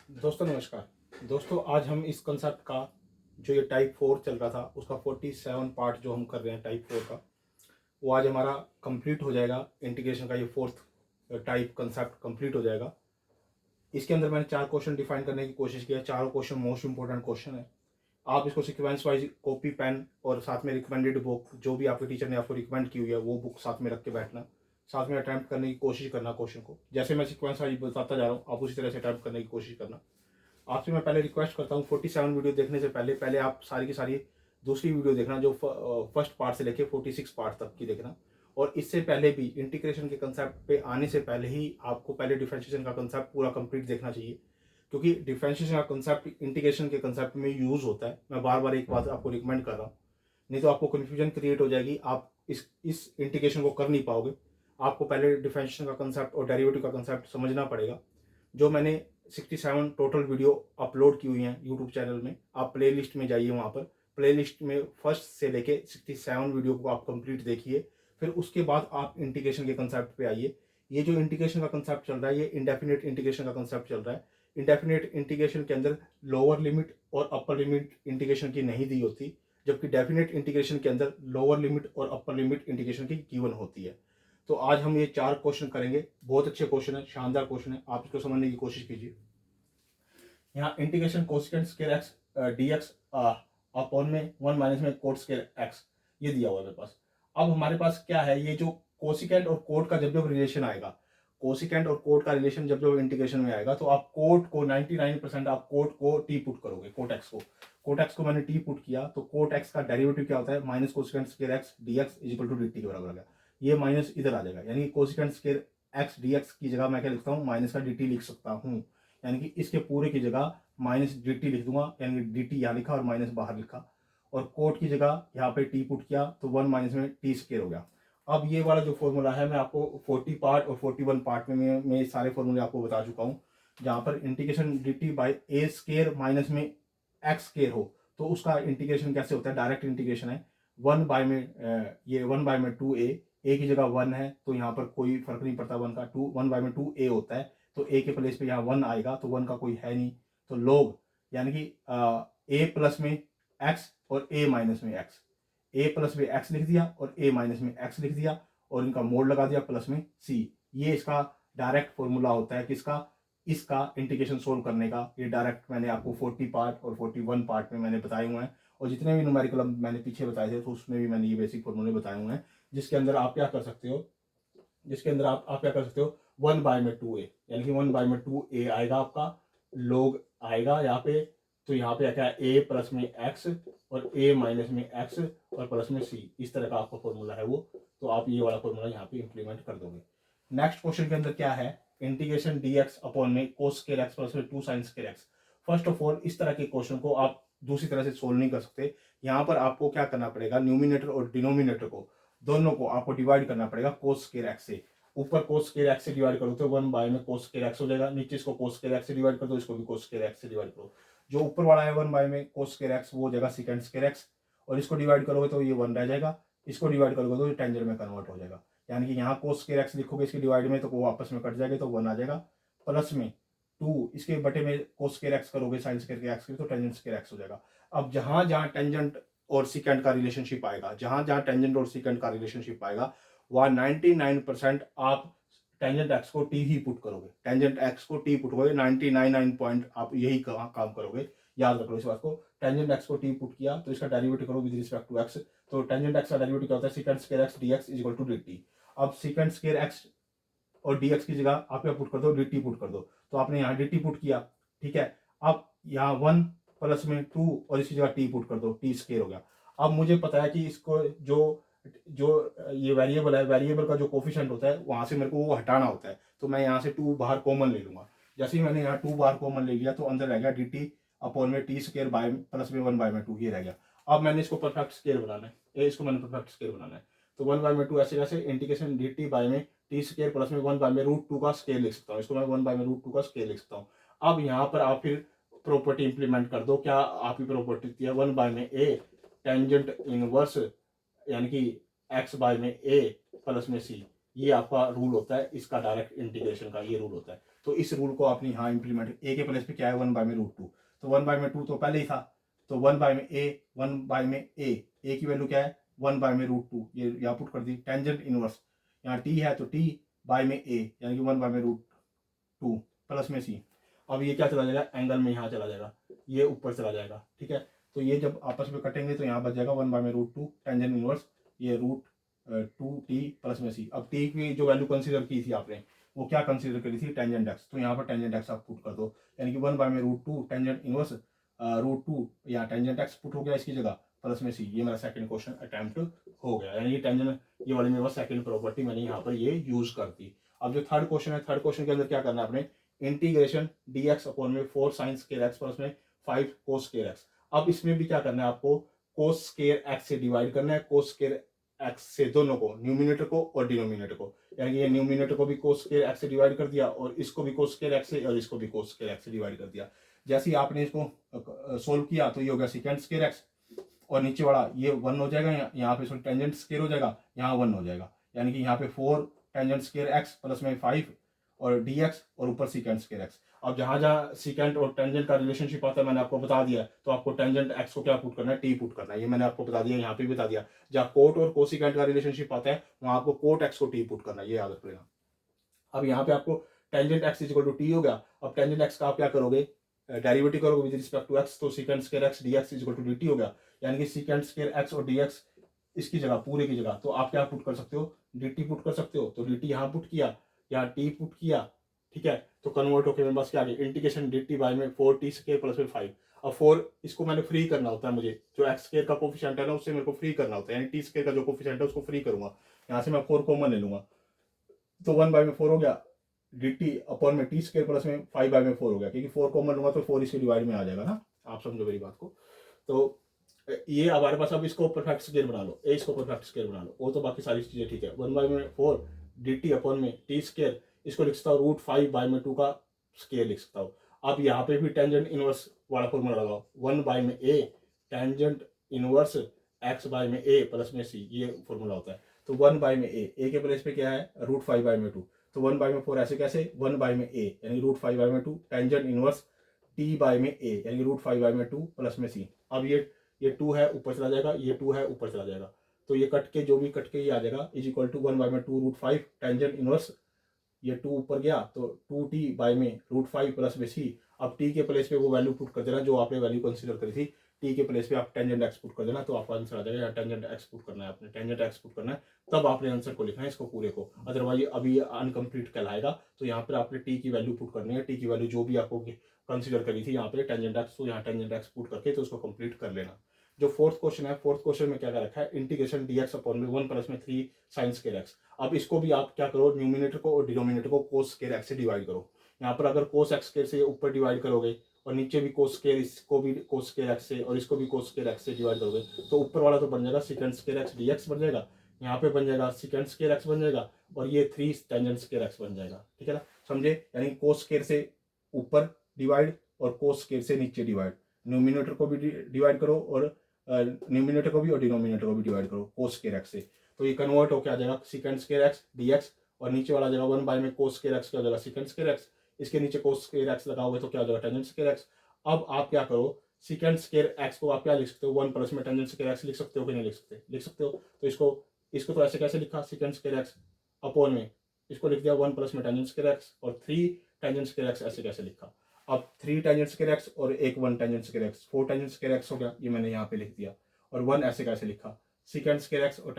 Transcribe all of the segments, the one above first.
दोस्तों नमस्कार। दोस्तों आज हम इस कंसेप्ट का जो ये टाइप 4 चल रहा था उसका 47 पार्ट जो हम कर रहे हैं टाइप 4 का, वो आज हमारा कंप्लीट हो जाएगा। इंटीग्रेशन का ये फोर्थ टाइप कंसेप्ट कंप्लीट हो जाएगा। इसके अंदर मैंने 4 क्वेश्चन डिफाइन करने की कोशिश की है। चारों क्वेश्चन मोस्ट इंपॉर्टेंट क्वेश्चन है। आप इसको सिक्वेंस वाइज कॉपी पेन और साथ में रिकमेंडेड बुक जो भी आपके टीचर ने आपको रिकमेंड की हुई है वो बुक साथ में रख के बैठना। साथ में अटैम्प्ट करने की कोशिश करना क्वेश्चन को, जैसे मैं सिक्वेंस वाइज बताता जा रहा हूँ आप उसी तरह से अटैम्प्ट करने की कोशिश करना। आपसे मैं पहले रिक्वेस्ट करता हूँ 47 वीडियो देखने से पहले पहले आप सारी की सारी दूसरी वीडियो देखना जो फर्स्ट पार्ट से लेके 46 पार्ट तक की देखना। और इससे पहले भी इंटीग्रेशन के कंसेप्ट पे आने से पहले ही आपको पहले डिफरेंशिएशन का कंसेप्ट पूरा कंप्लीट देखना चाहिए, क्योंकि डिफरेंशिएशन का कंसेप्ट इंटीग्रेशन के कंसेप्ट में यूज होता है। मैं बार बार एक बात आपको रिकमेंड कर रहा हूँ, नहीं तो आपको कन्फ्यूजन क्रिएट हो जाएगी, आप इस इंटीग्रेशन को कर नहीं पाओगे। आपको पहले डिफरेंशिएशन का कंसेप्ट और डेरिवेटिव का कंसेप्ट समझना पड़ेगा। जो मैंने 67 टोटल वीडियो अपलोड की हुई हैं यूट्यूब चैनल में, आप प्ले लिस्ट में जाइए, वहाँ पर प्ले लिस्ट में फर्स्ट से लेके 67 वीडियो को आप कंप्लीट देखिए। फिर उसके बाद आप इंटीग्रेशन के कंसेप्ट पे आइए। ये जो इंटीग्रेशन का कंसेप्ट चल रहा है ये इंडेफिनेट इंटीग्रेशन का कंसेप्ट चल रहा है। इंडेफिनेट इंटीग्रेशन के अंदर लोअर लिमिट और अपर लिमिट इंटीग्रेशन की नहीं दी होती, जबकि डेफिनेट इंटीग्रेशन के अंदर लोअर लिमिट और अपर लिमिट इंटीग्रेशन की गिवन होती है। तो आज हम ये 4 क्वेश्चन करेंगे। बहुत अच्छे क्वेश्चन है, शानदार क्वेश्चन है, आप इसको समझने की कोशिश कीजिए। यहाँ integration cosecant square x d x upon में 1 माइनस में कोट स्क्वायर एक्स ये दिया हुआ है मेरे पास। अब हमारे पास क्या है, ये जो कोसिकेंट और कोट का जब जब रिलेशन आएगा, कोसिकेंट और कोट का रिलेशन जब जब इंटीग्रेशन में आएगा, तो आप कोट को 99% आप कोट को टी पुट करोगे। कोट एक्स को मैंने टी पुट किया, तो कोट एक्स का डेरिवेटिव क्या होता है, minus cosecant square x d x is equal to d t के बराबर आ गया। ये माइनस इधर आ जाएगा, यानी cosecant square x d x की जगह मैं क्या लिखता हूँ, माइनस का डी टी लिख सकता हूँ। यानी कि इसके पूरे की जगह माइनस डी टी लिख दूंगा, यानी डी टी यहाँ लिखा और माइनस बाहर लिखा। और कोट की जगह यहाँ पे टी पुट किया तो 1 माइनस में टी स्क्वायर हो गया। अब ये वाला जो फॉर्मूला है मैं आपको 40 पार्ट और 41 पार्ट में मैं सारे फॉर्मूले आपको बता चुका हूँ। जहाँ पर integration D T by A square minus में एक्स स्क्वायर हो तो उसका इंटीग्रेशन कैसे होता है, डायरेक्ट इंटीग्रेशन है। 1 बाय में ये 1 बाय में 2a की जगह 1 है तो यहाँ पर कोई फर्क नहीं पड़ता, 1 का 1 बाय में 2a होता है, तो a के प्लेस पे यहाँ 1 आएगा तो 1 का कोई है नहीं, तो लोग यानी कि a प्लस में x और a माइनस में x, a प्लस में x लिख दिया और a माइनस में x लिख दिया और इनका मोड लगा दिया प्लस में c। ये इसका डायरेक्ट फॉर्मूला होता है किसका, इसका इंटीग्रेशन सोल्व करने का। ये डायरेक्ट मैंने आपको 40 पार्ट और 41 पार्ट में मैंने बताए हुए हैं, और जितने भी न्यूमेरिकल मैंने पीछे बताए थे तो उसमें भी मैंने ये बेसिक फॉर्मूले बताए हुए हैं, जिसके अंदर आप क्या कर सकते हो, जिसके अंदर आप क्या कर सकते हो, 1 बाय में 2a, यानी कि 1 बाय में 2a आएगा आपका, लोग आएगा यहाँ पे, तो यहाँ पे क्या है a प्लस में x और a माइनस में x और प्लस में c, इस तरह का आपका फॉर्मूला है वो। तो आप ये वाला फॉर्मूला यहाँ पे इंप्लीमेंट कर दोगे। नेक्स्ट क्वेश्चन के अंदर क्या है, इंटीग्रेशन dx अपॉन में कोस स्क्वायर एक्स प्लस में 2 sine square x. First of all इस तरह के क्वेश्चन को आप दूसरी तरह से सोल्व नहीं कर सकते। यहाँ पर आपको क्या करना पड़ेगा, न्यूमिनेटर और डिनोमिनेटर को दोनों को आपको डिवाइड करना पड़ेगा कोस स्क्वायर एक्स से। ऊपर कोस स्क्वायर एक्स से डिवाइड करो तो 1 बाय में कोस स्क्वायर एक्स हो जाएगा, नीचे इसको कोस स्क्वायर एक्स से डिवाइड कर दो, इसको भी कोस स्क्वायर एक्स से डिवाइड करो। जो ऊपर वाला है 1 बाय में कोस स्क्वायर एक्स वो हो जाएगा सेकंड स्क्वायर एक्स, और इसको डिवाइड करोगे तो ये 1 रह जाएगा, इसको डिवाइड करोगे तो ये टेंजेंट में कन्वर्ट हो जाएगा। यानी कि यहाँ कोस स्क्वायर एक्स लिखोगे इसके डिवाइड में तो वो आपस में कट जाएगा तो 1 आ जाएगा, प्लस में 2 इसके बटे में कोस स्क्वायर एक्स करोगे साइन स्क्वायर के एक्स के तो टेंजेंट स्क्वायर एक्स हो जाएगा। अब जहां जहां टेंजेंट और सिकेंड का रिलेशनशिप आएगा, जहां जहां टेंजेंट और सिकेंड का रिलेशनशिप आएगा वहां 99% आप टेंजेंट एक्स को टी ही पुट करोगे, टेंजेंट एक्स को टी पुट करोगे, 99 पॉइंट आप यही काम करोगे। याद रख लो इस बात को, टेंजेंट एक्स को टी पुट किया तो इसका डेरिवेटिव करो विद रिस्पेक्ट टू एक्स, तो टेंजेंट एक्स का डेरिवेटिव क्या होता है, secant square x dx is equal to dt। अब सेकंड स्क्वायर एक्स और dx की जगह आप क्या पुट कर दो, dt पुट कर दो, तो आपने यहाँ dt पुट किया, ठीक है। अब यहाँ 1 प्लस में 2 और इसकी जगह t पुट कर दो, t स्क्वायर हो गया। अब मुझे पता है कि इसको जो जो ये वेरिएबल है, वेरिएबल का जो कोफिशिएंट होता है वहां से मेरे को वो हटाना होता है, तो मैं यहाँ से 2 बाहर कॉमन ले लूंगा। जैसे ही मैंने यहाँ 2 बाहर कॉमन ले लिया तो अंदर रह गया dt अपॉन में टी स्क्वायर बाय प्लस में 1 बाय में 2 ये रह गया। अब मैंने इसको परफेक्ट स्क्वायर बनाना है, इसको मैंने परफेक्ट स्क्वायर बनाना है, तो 1 बाय में 2 ऐसे कैसे, इंटीग्रेशन dt बाय में टी स्क्वायर प्लस में 1 बाय में रूट 2 का स्क्वायर लिख सकता हूँ, इसको मैं 1 बाय में रूट 2 का स्क्वायर लिख सकता हूँ। अब यहाँ पर आप फिर प्रॉपर्टी इंप्लीमेंट कर दो, क्या आपकी प्रॉपर्टी होती है, 1 बाय में a टेंजेंट इनवर्स यानी कि x बाय में a प्लस में c, ये आपका रूल होता है इसका डायरेक्ट इंटीग्रेशन का, ये रूल होता है। तो इस रूल को आपने यहाँ इंप्लीमेंट, ए के प्लेस पे क्या है 1/√2, तो 1/2 तो पहले ही था, तो 1/a की वैल्यू क्या है 1/√2, ये यहाँ पुट कर दी। टेंजेंट इनवर्स यहाँ टी है तो टी बाय में ए यानी कि 1/√2 प्लस में सी। अब ये क्या चला जाएगा एंगल में यहाँ चला जाएगा, ये ऊपर चला जाएगा, ठीक है। तो ये जब आपस में कटेंगे तो यहाँ बच जाएगा 1/√2 टेंजेंट इनवर्स ये √2t प्लस में सी। अब टी की जो वैल्यू कंसीडर की थी आपने वो क्या कंसीडर करी थी टेंजेंट एक्स, तो यहाँ पर टेंजेंट एक्स आप पुट कर दो, यानी कि 1/√2 टेंजेंट इनवर्स √2 या टेंजेंट एक्स पुट हो गया इसकी जगह प्लस में सी। ये मेरा सेकंड क्वेश्चन अटेम्प्ट हो गया, यानी कि टेंजेंट ये वाली मेरे पास सेकंड प्रॉपर्टी मैंने यहाँ पर ये यूज कर दी। अब जो थर्ड क्वेश्चन है, थर्ड क्वेश्चन के अंदर क्या करना है आपने इंटीग्रेशन dx अपॉन में 4 sin स्क्वायर x प्लस में 5 cos स्क्वायर x। अब इसमें भी क्या करना है आपको cos स्क्वायर x से डिवाइड करना है, cos स्क्वायर x से दोनों को, न्यूमिनेटर को और डिनोमिनेटर को, यानी कि ये न्यूमिनेटर को भी cos स्क्वायर x से डिवाइड कर दिया और इसको भी cos स्क्वायर x से और इसको भी cos स्क्वायर x से डिवाइड कर दिया। जैसे ही आपने इसको सोल्व किया तो ये हो गया सेकंड स्क्वायर x और नीचे वाला ये 1 हो जाएगा, यहाँ पे टेंजेंट स्क्वायर हो जाएगा, यहाँ 1 हो जाएगा, यानी कि यहाँ पे 4 टेंजेंट स्क्वायर x प्लस में 5 और dx और ऊपर सीकेंट स्क्वायर x। अब जहां जहां सीकेंट और टेंजेंट का रिलेशनशिप आता है मैंने आपको बता दिया, तो आपको टेंजेंट x को क्या पुट करना है, t पुट करना है, ये मैंने आपको बता दिया, यहाँ पे भी बता दिया। जहां कोट और कोसिकेंट का रिलेशनशिप आता है वहां आपको कोट x को t पुट करना है, ये याद रख लेना। अब यहाँ पे आपको tangent x equal to t हो गया। अब टेंजेंट x का आप क्या करोगे डेरिवेटिव करोगे विद रिस्पेक्ट टू x, तो secant square x dx equal to dt हो गया, यानी कि सीकेंट स्क्वायर x और dx इसकी जगह पूरे की जगह तो आप क्या पुट कर सकते हो dt पुट कर सकते हो, तो dt यहाँ पुट किया, यहाँ t पुट किया, ठीक है। तो कन्वर्ट होकर मेरे पास क्या आ गया इंटीग्रेशन dt बाय में 4t स्क्वायर प्लस में 5। अब 4 इसको मैंने फ्री करना होता है, मुझे जो x स्क्वायर का कोफिशिएंट है ना उससे मेरे को फ्री करना होता है, यानी t स्क्वायर का जो कोफिशिएंट है उसको फ्री करूंगा, यहाँ से मैं 4 कॉमन ले लूंगा, तो 1/4 हो गया dt अपॉन में t स्क्वायर प्लस में 5/4 हो गया, क्योंकि 4 कॉमन लूंगा तो 4 इसके डिवाइड में आ जाएगा ना, आप समझो मेरी बात को। तो ये हमारे पास, अब इसको परफेक्ट स्क्वायर बना लो, ए इसको परफेक्ट स्क्वायर बना लो, वो तो बाकी सारी चीजें ठीक है। 1/4 dt अपॉन में t स्क्वायर, इसको लिख सकता हूँ √5/2 का स्क्वायर लिख सकता हूँ। अब यहाँ पे भी टेंजेंट इनवर्स वाला फॉर्मूला लगाओ, 1/a tangent inverse x/a plus में c, ये फॉर्मूला होता है। तो 1/a के प्लेस पे क्या है √5/2, तो 1/4 ऐसे कैसे 1/a यानी √5/2 टेंजेंट इनवर्स t/a यानी √5/2 प्लस में c। अब ये 2 है ऊपर चला जाएगा, ये 2 है ऊपर चला जाएगा, तो ये कट के जो भी कट के ये आ जाएगा is equal to 1/2 √5 tangent inverse, ये 2 ऊपर गया तो 2t/√5 प्लस में c। अब t के प्लेस पे वो वैल्यू पुट कर देना जो आपने वैल्यू कंसीडर करी थी, t के प्लेस पे आप टेंजेंट x पुट कर देना तो आपका आंसर आ जाएगा। यहाँ टेंजेंट x पुट करना है, आपने टेंजेंट x पुट करना है, तब आपने आंसर को लिखना है इसको पूरे को, अदरवाइज अभी अनकम्प्लीट कहलाएगा। तो यहाँ पर आपने t की वैल्यू पुट करनी है, t की वैल्यू जो भी आपको कंसीडर करी थी यहाँ पे टेंजेंट x, तो यहाँ टेंजेंट x पुट करके तो उसको कंप्लीट कर लेना। जो फोर्थ क्वेश्चन है, फोर्थ क्वेश्चन में क्या क्या रखा है इंटीग्रेशन dx अपॉन में 1 प्लस में 3 sin स्क्वायर x। अब इसको भी आप क्या करो न्यूमिनेटर को और डिनोमिनेटर को cos स्क्वायर x से डिवाइड करो। यहाँ पर अगर cos x स्क्वायर से ऊपर डिवाइड करोगे और नीचे भी cos स्क्वायर, इसको भी cos स्क्वायर x से और इसको भी cos स्क्वायर x से डिवाइड करोगे तो ऊपर वाला तो बन जाएगा सेकंड स्क्वायर x dx बन जाएगा, यहाँ पे बन जाएगा सेकंड स्क्वायर x बन जाएगा और ये 3 टेंजेंट स्क्वायर x बन जाएगा, ठीक है ना, समझे। यानी cos स्क्वायर से ऊपर डिवाइड और cos स्क्वायर से नीचे डिवाइड, न्यूमिनेटर को भी डिवाइड करो और न्यूमिनेटर को भी और डिनोमिनेटर को भी डिवाइड करो cos स्क्वायर x से, तो ये कन्वर्ट होकर आ जाएगा सेकंड स्क्वायर x dx और नीचे वाला जाएगा 1 में cos स्क्वायर x क्या हो जाएगा सेकंड स्क्वायर x, इसके नीचे cos स्क्वायर x लगाओगे तो क्या हो जाएगा टेंजेंट स्क्वायर x। अब आप क्या करो सेकंड स्क्वायर x को आप क्या लिख सकते हो 1 प्लस में टेंजेंट स्क्वायर x लिख सकते हो कि नहीं लिख सकते, लिख सकते हो। तो इसको तो ऐसे कैसे लिखा सेकंड स्क्वायर x अपॉन में इसको लिख दिया 1 प्लस में टेंजेंट स्क्वायर x और 3 टेंजेंट स्क्वायर x ऐसे कैसे लिखा। अब 3 टेंजेंट स्क्वायर x और एक 1 tangent square x, 4 tangent square x हो गया, ये मैंने यहाँ पे लिख दिया और 1 ऐसे कैसे लिखा सेकंड स्क्वायर x और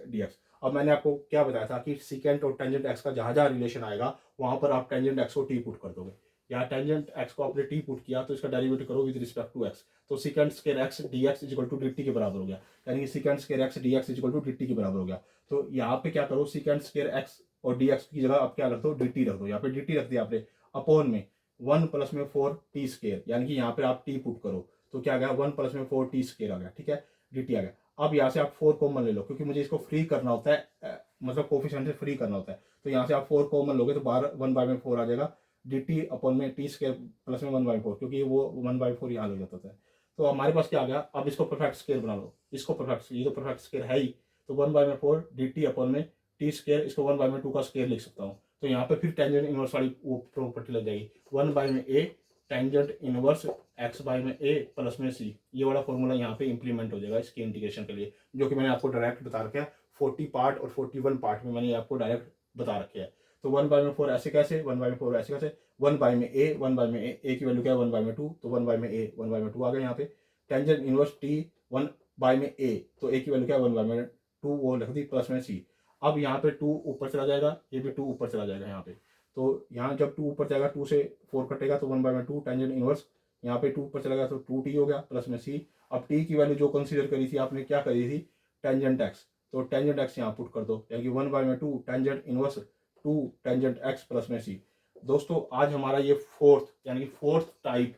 dx। अब मैंने आपको क्या बताया था कि सेकंड और टेंजेंट x का जहां जहां रिलेशन आएगा वहां पर आप टेंजेंट x को t पुट कर दोगे, या टेंजेंट x को आपने t पुट किया तो इसका डेरिवेटिव करो विद रिस्पेक्ट टू x, तो secant square x dx is equal to dt के बराबर हो गया, यानी कि secant square x dx is equal to dt के बराबर हो गया। तो यहाँ पे क्या करो सेकंड स्क्वायर x और dx की जगह आप क्या रख दो dt रख दो, यहाँ पे dt रख दिया आपने अपॉन में 1 प्लस में 4 t स्क्वायर, यानी कि यहाँ पे आप t पुट करो तो क्या आ गया 1 प्लस में 4 t स्क्वायर आ गया, ठीक है, dt आ गया। अब यहाँ से आप 4 कॉमन ले लो क्योंकि मुझे इसको फ्री करना होता है, मतलब कोफिशिएंट से फ्री करना होता है, तो यहाँ से आप 4 कॉमन लोगे तो 1/4 आ जाएगा dt अपॉन में t स्क्वायर प्लस में 1/4, क्योंकि वो 1/4 यहाँ लग जाता है। तो हमारे पास क्या आ गया, अब इसको परफेक्ट स्क्वायर बना लो, इसको परफेक्ट, ये तो परफेक्ट स्क्वायर है ही, तो 1/4 dt अपॉन में टी स्केयर, इसको 1/2 का स्केयर लिख सकता हूँ। तो यहाँ पे फिर टेंजेंट इनवर्स वाली वो प्रॉपर्टी लग जाएगी, 1/a tangent inverse x/a plus में c। ये वाला फॉर्मूला यहाँ पे इंप्लीमेंट हो जाएगा इसकी इंटीग्रेशन के लिए, जो कि मैंने आपको डायरेक्ट बता रखा है 40 पार्ट और 41 पार्ट में मैंने आपको डायरेक्ट बता रखे है। तो 1/4 ऐसे कैसे, 1/4 ऐसे कैसे, 1/a की वैल्यू क्या है 1/2, तो 1/a आ गया यहाँ पे। टेंजेंट इनवर्स t 1/a, तो a की वैल्यू क्या है 1/2, वो लिख दी प्लस में c। अब यहाँ पे 2 ऊपर चला जाएगा, ये भी 2 ऊपर चला जाएगा यहाँ पे। तो यहाँ जब 2 ऊपर जाएगा, 2 से 4 कटेगा तो 1/2 टेंजेंट इनवर्स, यहाँ पे 2 ऊपर चला गया तो 2t हो गया प्लस में c। अब t की वैल्यू जो कंसीडर करी थी आपने, क्या करी थी, टेंजेंट x, तो टेंजेंट x यहाँ पुट कर दो, यानी कि 1/2 tangent inverse 2 tangent x plus में c। दोस्तों आज हमारा ये फोर्थ यानी कि फोर्थ टाइप,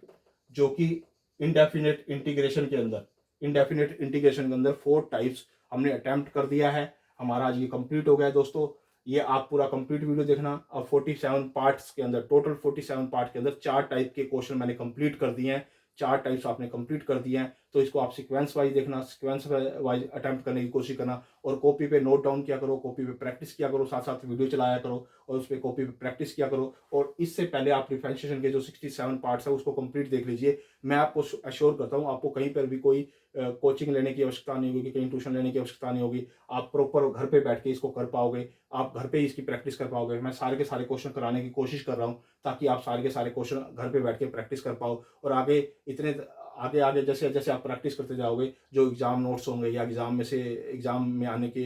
जो कि इनडेफिनेट इंटीग्रेशन के अंदर, इनडेफिनेट इंटीग्रेशन के अंदर 4 टाइप्स हमने अटेम्प्ट कर दिया है। हमारा आज ये कंप्लीट हो गया है दोस्तों। ये आप पूरा कंप्लीट वीडियो देखना। अब 47 पार्ट्स के अंदर, टोटल 47 पार्ट के अंदर 4 टाइप के क्वेश्चन मैंने कंप्लीट कर दिए हैं, 4 टाइप्स आपने कंप्लीट कर दिए हैं। तो इसको आप सीक्वेंस वाइज देखना, सीक्वेंस वाइज अटेम्प्ट करने की कोशिश करना, और कॉपी पे नोट डाउन किया करो, कॉपी पे प्रैक्टिस किया करो, साथ साथ वीडियो चलाया करो और उस पर कॉपी पे प्रैक्टिस किया करो। और इससे पहले आप डिफरेंशिएशन के जो 67 पार्ट्स है उसको कंप्लीट देख लीजिए। मैं आपको अश्योर करता हूँ आपको कहीं पर भी कोई कोचिंग लेने की आवश्यकता नहीं होगी, कहीं ट्यूशन लेने की आवश्यकता नहीं होगी। आप प्रॉपर घर पे बैठ के इसको कर पाओगे, आप घर पे ही इसकी प्रैक्टिस कर पाओगे। मैं सारे के सारे क्वेश्चन कराने की कोशिश कर रहा हूँ ताकि आप सारे के सारे क्वेश्चन घर पे बैठ के प्रैक्टिस कर पाओ। और आगे इतने आगे आगे जैसे जैसे आप प्रैक्टिस करते जाओगे, जो एग्जाम नोट्स होंगे या एग्जाम में आने के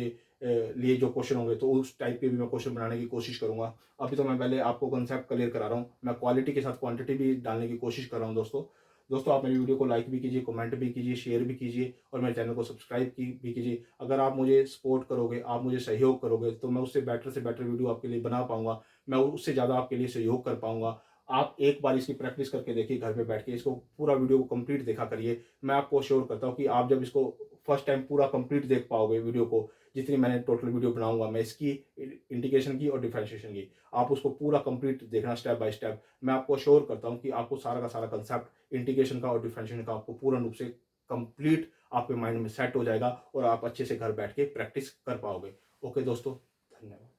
लिए जो क्वेश्चन होंगे, तो उस टाइप के भी मैं क्वेश्चन बनाने की कोशिश करूंगा। अभी तो मैं पहले आपको कंसेप्ट क्लियर करा रहा हूँ, मैं क्वालिटी के साथ क्वांटिटी भी डालने की कोशिश कर रहा हूँ दोस्तों आप मेरी वीडियो को लाइक भी कीजिए, कमेंट भी कीजिए, शेयर भी कीजिए और मेरे चैनल को सब्सक्राइब भी कीजिए। अगर आप मुझे सपोर्ट करोगे, आप मुझे सहयोग करोगे, तो मैं उससे बेटर से बेटर वीडियो आपके लिए बना पाऊंगा, मैं उससे ज़्यादा आपके लिए सहयोग कर पाऊंगा। आप एक बार इसकी प्रैक्टिस करके देखिए, घर पे बैठ के इसको पूरा वीडियो को कंप्लीट देखा करिए। मैं आपको श्योर करता हूँ कि आप जब इसको फर्स्ट टाइम पूरा कंप्लीट देख पाओगे वीडियो को, जितनी मैंने टोटल वीडियो बनाऊंगा मैं इसकी इंटीग्रेशन की और डिफरेंशिएशन की, आप उसको पूरा कंप्लीट देखना स्टेप बाय स्टेप। मैं आपको श्योर करता हूँ कि आपको सारा का सारा कंसेप्ट इंटीग्रेशन का और डिफरेंशिएशन का आपको पूर्ण रूप से कंप्लीट आपके माइंड में सेट हो जाएगा और आप अच्छे से घर बैठ के प्रैक्टिस कर पाओगे। ओके दोस्तों, धन्यवाद।